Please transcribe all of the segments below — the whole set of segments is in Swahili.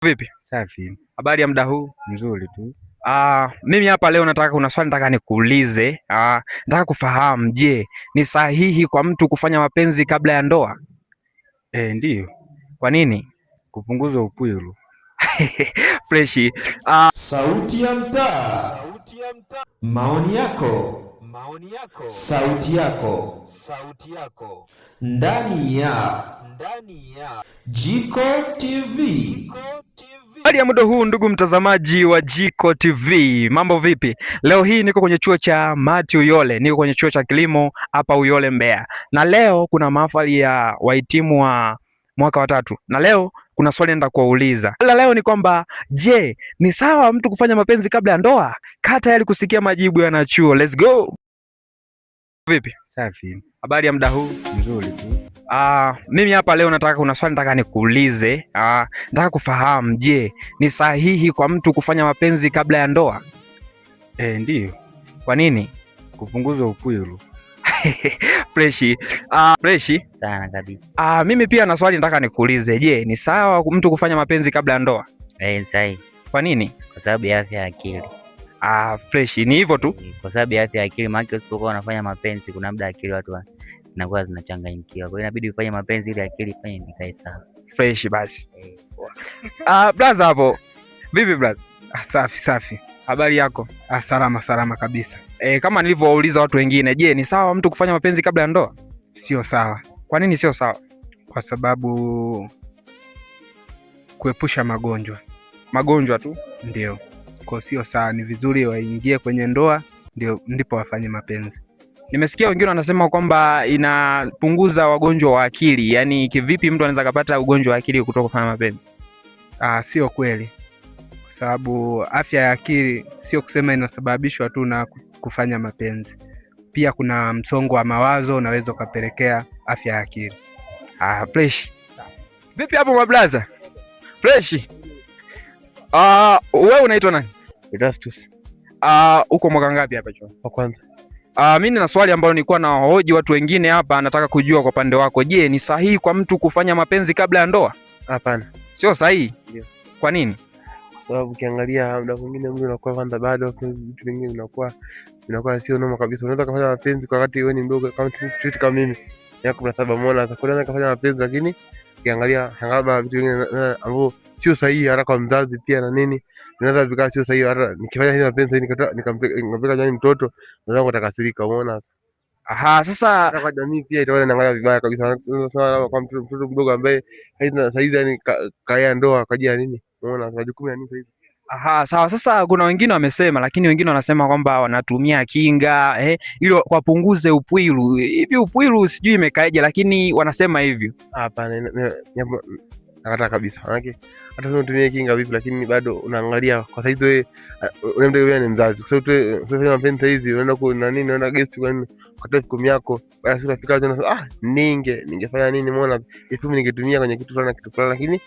Vipi? Safi. Habari ya muda huu? Nzuri tu. Mimi hapa leo kuna swali nataka nikuulize. Nataka kufahamu, je, ni sahihi kwa mtu kufanya mapenzi kabla ya ndoa? Ndiyo. Kwa nini? Kupunguza upwilu. Freshi. Sauti ya mtaa. Maoni yako. Sauti yako. Ndani ya Jiko TV. Habari ya muda huu ndugu mtazamaji wa Jiko TV. Mambo vipi? Leo hii niko kwenye chuo cha Mati Uyole. Niko kwenye chuo cha kilimo hapa Uyole Mbeya. Na leo kuna mahafali ya wahitimu wa mwaka wa 3. Na leo kuna swali nenda kuwauliza. Leo ni kwamba, je, ni sawa mtu kufanya mapenzi kabla ya ndoa? Kaa tayari kusikia majibu ya wanachuo. Let's go. Vipi? Safi. Habari ya muda huu? Nzuri tu. Mimi hapa leo kuna swali nataka nikuulize. Nataka kufahamu, je, ni sahihi kwa mtu kufanya mapenzi kabla ya ndoa? Ndiyo. Kwa nini? Kupunguza upwilu. Freshi. Freshi sana kabisa. Mimi pia na swali nataka nikuulize. Je, ni sawa mtu kufanya mapenzi kabla ya ndoa? Sahihi. Kwa nini? Kwa sababu ya afya ya akili. Freshi, ni hivyo tu. Kwa sababu ya afya ya akili, maana usipokuwa unafanya mapenzi kuna muda akili watu zinakuwa zinachanganyikiwa. Kwa hiyo inabidi ufanye mapenzi ili akili ifanye ikae sawa. Fresh basi. Blaza hapo. Vipi blaza? Safi. Habari yako? Salama kabisa. Kama nilivyouliza watu wengine, je, ni sawa mtu kufanya mapenzi kabla ya ndoa? Sio sawa. Kwa nini sio sawa? Kwa sababu kuepusha magonjwa tu. Ndio. Kwa sio sawa, ni vizuri waingie kwenye ndoa ndipo wafanye mapenzi. Nimesikia wengine wanasema kwamba inapunguza wagonjwa wa akili. Yaani kivipi mtu anaweza kupata ugonjwa wa akili kutoka kufanya mapenzi? Sio kweli. Kwa sababu afya ya akili sio kusema inasababishwa tu na kufanya mapenzi. Pia kuna msongo wa mawazo unaweza kupelekea afya ya akili. Fresh. Vipi hapo mablaza? Fresh. Wewe unaitwa nani? Erastus. Uko mwaka ngapi hapa chuo? Wa kwanza. Mimi nina swali ambalo nilikuwa na hoji watu wengine hapa, nataka kujua kwa pande wako. Je, ni sahihi kwa mtu kufanya mapenzi kabla ya ndoa? Hapana. Sio sahihi? Ndio. Kwa nini? Kwa sababu ukiangalia muda mwingine mtu anakuwa kwanza bado, vitu vingine vinakuwa sio normal kabisa. Unaweza kufanya mapenzi kwa wakati wewe ni mdogo kama mimi. Miaka 17 muona sasa unaweza kufanya mapenzi, lakini ukiangalia angalau vitu vingine ambavyo sio sahihi hata kwa mzazi pia na nini. Unaweza vikaa sio sahihi hata nikifanya hizo mapenzi nikampeleka ndani mtoto, naweza kutakasirika, umeona sasa. Sasa kwa jamii pia itaona inaangalia vibaya kabisa. Sasa kwa mtoto mdogo ambaye haina saizi, yani kaya ndoa kwa ajili ya nini? Umeona majukumu ya nini hivi? Sawa. Sasa kuna wengine wamesema, lakini wengine wanasema kwamba wanatumia kinga ili wapunguze upwilu. Hivi upwilu sijui imekaeje, lakini wanasema hivyo. Hapana, nakata kabisa. Maana hata sio utumie kinga vipi, lakini bado unaangalia kwa saizi wewe unamtegemea ni mzazi. Kwa sababu wewe mapenzi hizi unaenda kuna nini, unaenda guest kwa nini kwa siku yako, basi unafika unasema ningefanya nini, umeona ifu ningetumia kwenye kitu fulani lakini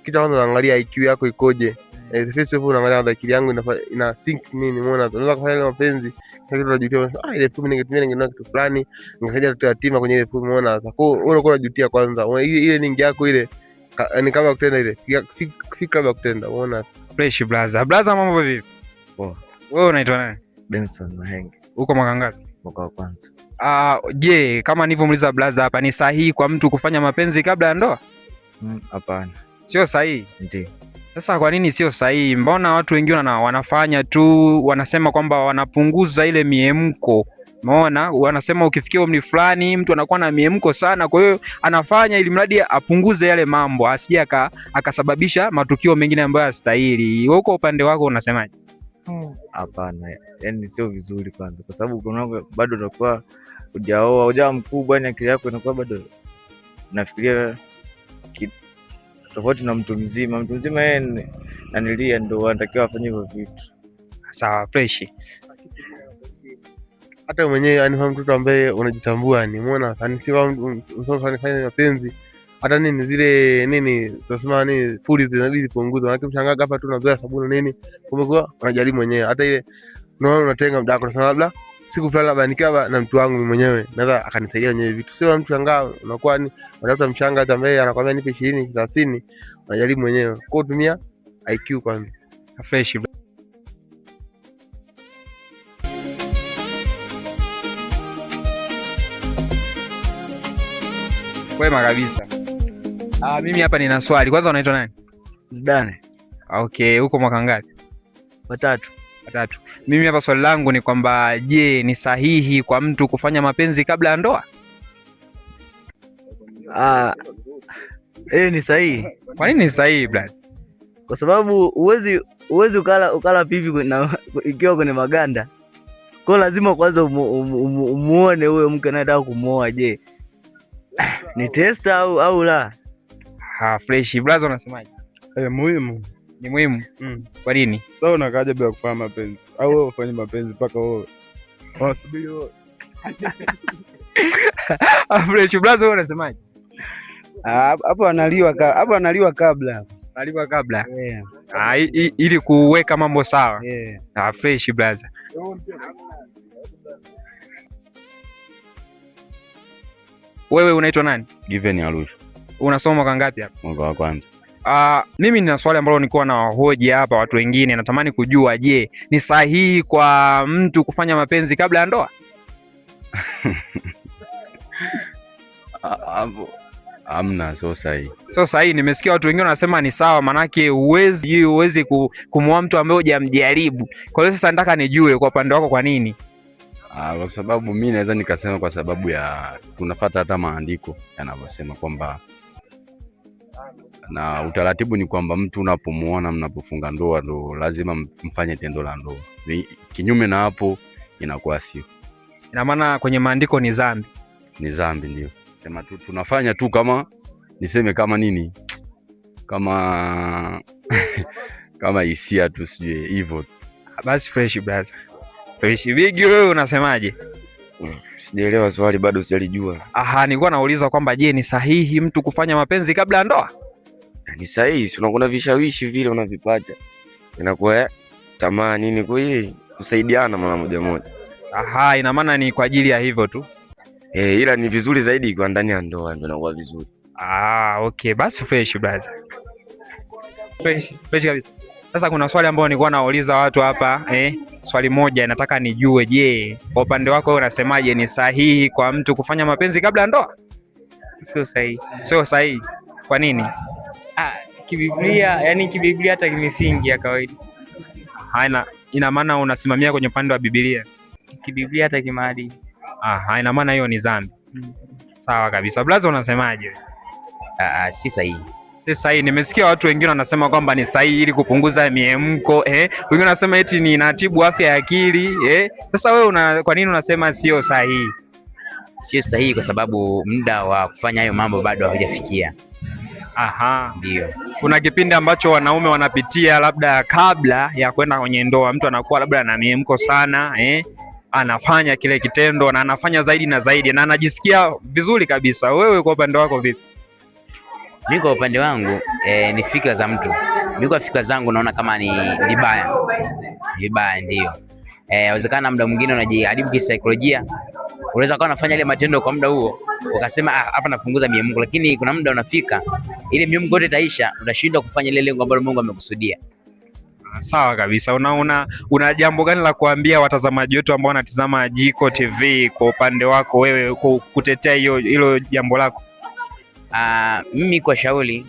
kitu kwanza unaangalia IQ yako ikoje. First of all unaangalia akili yangu ina think nini, umeona unaweza kufanya mapenzi kitu unajutia, ile ifu ningetumia ningenunua kitu fulani ningesaidia watu yatima kwenye ile ifu, umeona sasa. Kwa hiyo unakuwa unajutia kwanza ile ningi yako ile ni kama kutenda ile fikra ya kutenda, unaona. Fresh brother. Mambo vipi? Poa. Wewe unaitwa nani? Benson Mahenge. Uko mwaka ngapi? Mwaka wa kwanza. Je, kama nilivyomuuliza brother hapa, ni sahihi kwa mtu kufanya mapenzi kabla ya ndoa? Hapana. Sio sahihi? Ndio. Sasa kwa nini sio sahihi? Mbona watu wengine wanafanya tu, wanasema kwamba wanapunguza ile miemko. Umeona? Wanasema ukifikia umri fulani mtu anakuwa na miemko sana, kwa hiyo anafanya ili mradi apunguze yale mambo, asije akasababisha matukio mengine ambayo hastahili. Wewe kwa upande wako unasemaje? Hapana, yani sio vizuri kwanza, kwa sababu bado unakuwa hujaoa mkubwa, yani akili yako inakuwa bado nafikiria tofauti na mtu mzima. Mtu mzima yeye ananilia ndio anatakiwa afanye hivyo vitu. Sawa, fresh. Hata mwenyewe yani mtoto ambaye unajitambua, ni umeona sana, si mtu anafanya mapenzi hata nini zile nini tunasema nini puli zinabidi punguza, maana mshangaga hapa tu unazoea sabuni nini, kumekuwa unajaribu mwenyewe. Hata ile unaona unatenga muda wako sana, labda siku fulani labda nikiwa na mtu wangu mimi mwenyewe naweza akanisaidia kwenye vitu, sio mtu angaa unakuwa ni unatafuta mshanga ambaye anakuambia nipe 20 30, unajaribu mwenyewe. Kwa kutumia IQ kwanza. Fresh. Wema kabisa. Mimi hapa nina swali. Kwanza unaitwa nani? Zidane. Okay, uko mwaka ngapi? Watatu. Mimi hapa swali langu ni kwamba je, ni sahihi kwa mtu kufanya mapenzi kabla ya ndoa? Ni sahihi. Kwa nini ni sahihi brother? Kwa sababu uwezi ukala pipi ikiwa kwenye maganda. Kwa lazima kwanza umuone huyo mke anayetaka kumuoa, je, ni test au la? Fresh brother, unasemaje? Muhimu. Ni muhimu. Kwa nini? Sasa unakaja bila kufanya mapenzi au wewe ufanye mapenzi mpaka wewe wasubiri wewe? Fresh brother, wewe unasemaje? Hapo analiwa kabla. Aliwa kabla. Ili kuweka mambo sawa. Fresh brother. Wewe unaitwa nani? Given Arusha. Unasoma mwaka ngapi hapa? Mwaka wa kwanza. Mimi nina swali ambalo nilikuwa na wahoji hapa watu wengine, natamani kujua, je, ni sahihi kwa mtu kufanya mapenzi kabla ya ndoa? Amna, sio sahihi. Sio sahihi. Nimesikia watu wengine wanasema ni sawa, manake huwezi kumuoa mtu ambaye hujamjaribu. Kwa hiyo sasa nataka nijue kwa upande wako kwa nini? Kwa sababu mimi naweza nikasema kwa sababu ya tunafuata hata maandiko yanavyosema kwamba, na utaratibu ni kwamba mtu unapomuona mnapofunga ndoa ndo lazima mfanye tendo la ndoa. Kinyume na hapo inakuwa sio. Ina maana kwenye maandiko ni dhambi. Ni dhambi, ndio. Sema tu tunafanya tu kama niseme kama nini? Kama kama hisia tu, sijui hivyo. Basi fresh brother. Fresh. Bigi, wewe unasemaje? Sijaelewa swali, bado sijalijua. Nilikuwa nauliza kwamba je, ni sahihi mtu kufanya mapenzi kabla ya ndoa? Ni sahihi, unakuwa vishawishi vile unavipata. Inakuwa tamaa nini, kwa hiyo kusaidiana mara moja. Ina maana ni kwa ajili ya hivyo tu. Ila ni vizuri zaidi kwa ndani ya ndoa ndio inakuwa vizuri. Okay, basi fresh brother. Fresh kabisa. Sasa kuna swali ambalo nilikuwa nauliza watu hapa, swali moja nataka nijue, je, kwa upande wako wewe unasemaje, ni sahihi kwa mtu kufanya mapenzi kabla ya ndoa? Sio sahihi. Sio sahihi. Kwa nini? Kibiblia, yani kibiblia hata kimisingi ya kawaida. Ina maana unasimamia kwenye upande wa Biblia. Kibiblia hata kimaadili. Ina maana hiyo ni dhambi. Sawa kabisa. Blaza, unasemaje? Si sahihi. Si sahihi. Nimesikia watu wengine wanasema kwamba ni sahihi ili kupunguza miemko, wengine wanasema eti ni inatibu afya ya akili, Sasa wewe kwa nini unasema sio sahihi? Sio sahihi kwa sababu muda wa kufanya hayo mambo bado haujafikia. Ndio. Kuna kipindi ambacho wanaume wanapitia labda kabla ya kwenda kwenye ndoa, mtu anakuwa labda na miemko sana, anafanya kile kitendo na anafanya zaidi na zaidi na anajisikia vizuri kabisa. Wewe kwa upande wako vipi? Mimi kwa upande wangu ni fikra za mtu. Mimi kwa fikra zangu naona kama ni vibaya ndio. Inawezekana muda mwingine unajiharibu kisaikolojia. Unaweza kuwa unafanya ile matendo kwa muda huo, ukasema hapa napunguza miemko, lakini kuna muda unafika ile miemko yote itaisha, utashindwa kufanya ile lengo ambalo Mungu amekusudia. Sawa kabisa. Una jambo gani la kuambia watazamaji wetu ambao wanatazama Jiko TV kwa upande wako wewe kutetea hilo jambo lako? Mimi kwa shauri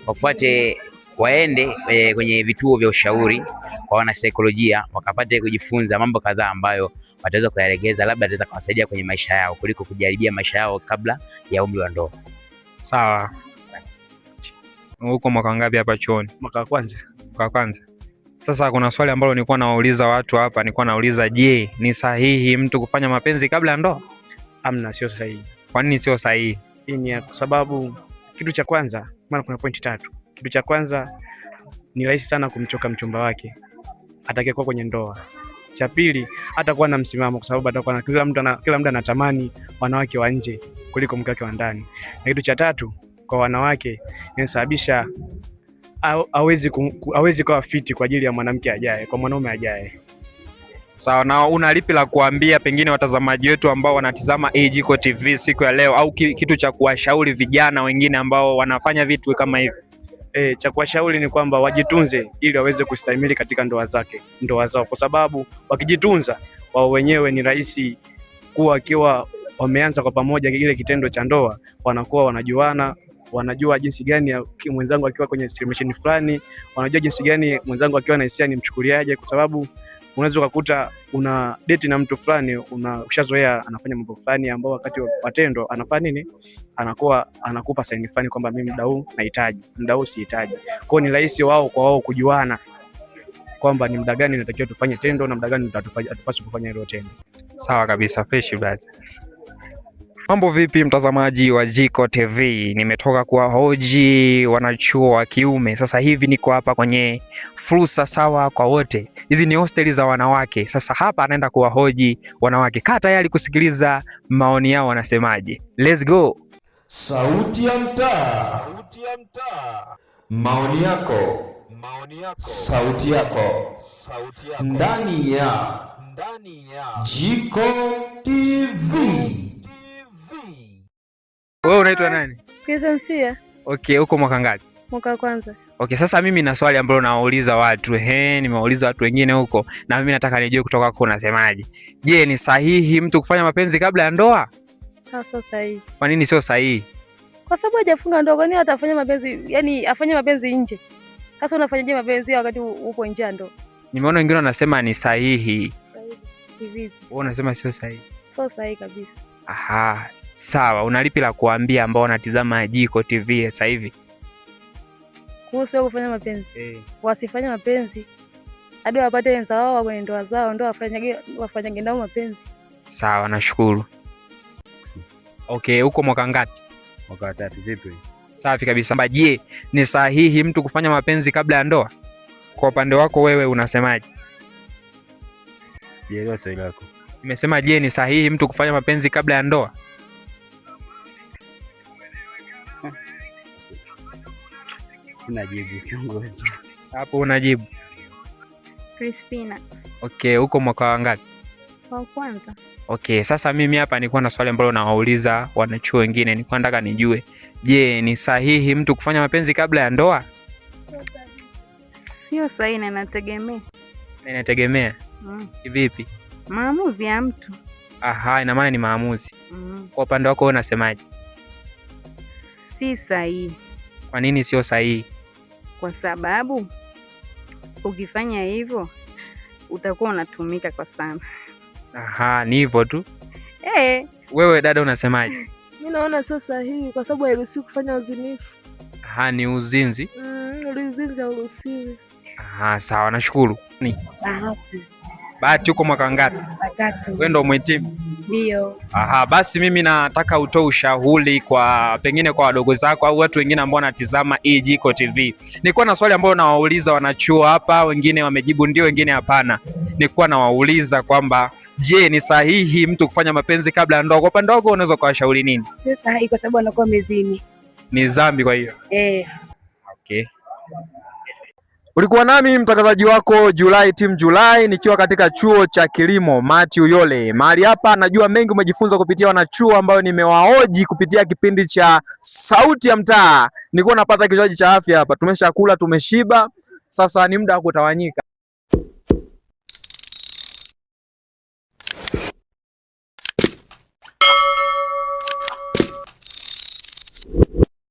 waende kwenye vituo vya ushauri kwa wanasaikolojia, wakapate kujifunza mambo kadhaa ambayo wataweza kuyaelekeza, labda ataweza kuwasaidia kwenye maisha yao kuliko kujaribia maisha yao kabla ya umri wa ndoa. Sawa. Uko mwaka ngapi hapa chuoni? Mwaka wa kwanza. Mwaka wa kwanza. Sasa kuna swali ambalo nilikuwa nauliza watu hapa, nilikuwa nauliza, je, ni sahihi mtu kufanya mapenzi kabla ya ndoa? Amna, sio sahihi. Kwa nini sio sahihi? Hii ni kwa sababu kitu cha kwanza, maana kuna pointi 3. Kitu cha kwanza ni rahisi sana kumchoka mchumba wake atakayekuwa kwenye ndoa. Cha pili, hatakuwa na msimamo kwa sababu atakuwa kila mtu anatamani wanawake wa nje kuliko mke wake wa ndani. Na kitu cha tatu, kwa wanawake inasababisha hawezi kuwa fiti kwa ajili ya mwanamke ajaye, kwa mwanaume ajaye. Sawa. Na una lipi la kuambia pengine watazamaji wetu ambao wanatizama Jiko TV siku ya leo, au kitu cha kuwashauri vijana wengine ambao wanafanya vitu kama hivi? cha kuwashauri ni kwamba wajitunze ili waweze kustahimili katika ndoa zao, kwa sababu wakijitunza wao wenyewe ni rahisi kuwa wakiwa wameanza kwa pamoja ile kitendo cha ndoa, wanakuwa wanajuana, wanajua jinsi gani mwenzangu akiwa kwenye situation fulani, wanajua jinsi gani mwenzangu akiwa na hisia nimchukuliaje, kwa sababu unaweza kukuta una date na mtu fulani, ushazoea anafanya mambo fulani ambao wakati wa tendo anafanya nini, anakupa saini fulani kwamba mimi muda huu nahitaji, muda huu sihitaji. Kwa hiyo ni rahisi wao kwa wao kujuana kwamba ni muda gani inatakiwa tufanye tendo na muda gani hatupaswi kufanya hilo tendo. Sawa kabisa, fresh basi. Mambo vipi mtazamaji wa Jiko TV? Nimetoka kuwahoji wanachuo wa kiume. Sasa hivi niko hapa kwenye fursa sawa kwa wote. Hizi ni hosteli za wanawake. Sasa hapa anaenda kuwahoji wanawake. Kaa tayari kusikiliza maoni yao wanasemaje. Let's go. Sauti ya Mtaa. Maoni yako. Sauti yako. Ndani ya Jiko TV. Wewe unaitwa nani? Kisensia. Okay, uko mwaka ngapi? Mwaka kwanza. Okay, sasa mimi na swali ambalo nawauliza watu. Nimewauliza watu wengine huko na mimi nataka nijue kutoka kwako unasemaje. Je, ni sahihi mtu kufanya mapenzi kabla ya ndoa? Sio sahihi. Kwa nini sio sahihi? Kwa sababu hajafunga ndoa, kwani atafanya mapenzi, yani afanye mapenzi nje. Sasa unafanyaje mapenzi wakati upo nje ya ndoa? Nimeona wengine wanasema ni sahihi. Sahihi. Hivi. Wewe unasema sio sahihi? Sio sahihi kabisa. Aha. Sawa, unalipi la kuambia ambao wanatizama Jiko TV sasa hivi? Kuhusu kufanya mapenzi. Wasifanye mapenzi hadi wapate wenza wao kwenye ndoa zao, ndio wafanyage nao mapenzi. Sawa, nashukuru. Okay, uko mwaka ngapi? Mwaka 3. Vipi? Safi kabisa. Je, ni sahihi mtu kufanya mapenzi kabla ya ndoa? Kwa upande wako wewe unasemaje? Sijaelewa swali lako. Nimesema je, ni sahihi mtu kufanya mapenzi kabla ya ndoa? Sina jibu kiongozi. Hapo unajibu. Christina. Okay, uko mwaka ngapi? Wa kwanza. Okay, sasa mimi hapa nilikuwa na swali ambalo nawauliza wanachuo wengine. Nilikuwa nataka nijue, je, ni sahihi mtu kufanya mapenzi kabla ya ndoa? Sio sahihi na inategemea. Inategemea? Vipi? Maamuzi ya mtu. Aha, ina maana ni maamuzi. Kwa upande wako wewe unasemaje? Si sahihi. Kwa nini sio sahihi? Kwa sababu ukifanya hivyo utakuwa unatumika kwa sana. Aha, ni hivyo tu. Wewe dada unasemaje? Mimi naona sio sahihi kwa sababu hairuhusiwi kufanya uzinifu. Aha, ni uzinzi. Uzinzi hauruhusiwi. Aha, sawa, nashukuru. Bahati uko mwaka ngapi? 3. Wewe ndio umehitimu? Ndio. Aha, basi mimi nataka utoe ushauri kwa pengine kwa wadogo zako au watu wengine ambao wanatizama hii Jiko TV. Nilikuwa na swali ambalo nawauliza wanachuo hapa, wengine wamejibu ndio, wengine hapana. Nilikuwa nawauliza kwamba je, ni sahihi mtu kufanya mapenzi kabla ya ndoa? Kwa upande wako unaweza kuwashauri nini? Sio sahihi kwa sababu anakuwa mezini. Ni dhambi kwa hiyo? Okay. Ulikuwa nami mtangazaji wako Julai Team Julai nikiwa katika chuo cha kilimo Mati Uyole. Mahali hapa najua mengi umejifunza kupitia wanachuo ambao nimewahoji kupitia kipindi cha Sauti ya Mtaa. Nilikuwa napata kinywaji cha afya hapa. Tumeshakula, tumeshiba. Sasa ni muda wa kutawanyika.